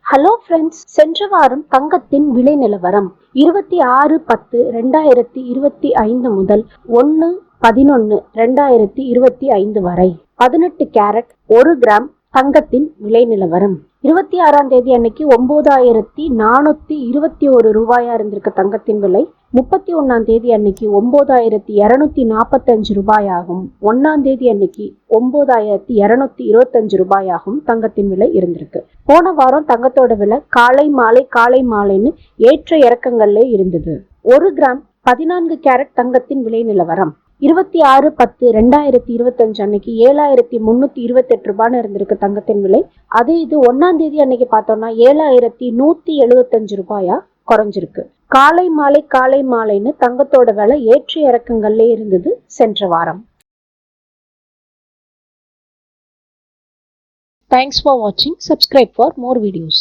Hello friends, சென்ற வாரம் தங்கத்தின் விலை நிலவரம் 26/10/2025 முதல் 1/11/2025 வரை 18 கேரட் 1 கிராம் தங்கத்தின் விலை நிலவரம். 26ஆம் தேதி அன்னைக்கு 9421 ரூபாயா இருந்திருக்கு தங்கத்தின் விலை. 31ஆம் தேதி அன்னைக்கு 9245 ரூபாயாகும். 1ஆம் தேதி அன்னைக்கு 9225 ரூபாயாகும் தங்கத்தின் விலை இருந்திருக்கு. போன வாரம் தங்கத்தோட விலை காலை மாலைன்னு ஏற்ற இறக்கங்கள்ல இருந்தது. 1 கிராம் 14 கேரட் தங்கத்தின் விலை நிலவரம் 26/10/2025 அன்னைக்கு 7328 ரூபான்னு இருந்திருக்கு தங்கத்தின் விலை. அதே இது 1ஆம் தேதி அன்னைக்கு பார்த்தோம்னா 7175 ரூபாயா குறைஞ்சிருக்கு. காலை மாலைன்னு தங்கத்தோட விலை ஏற்ற இறக்கங்கள்ல இருந்தது சென்ற வாரம். Thanks for watching. Subscribe for more videos.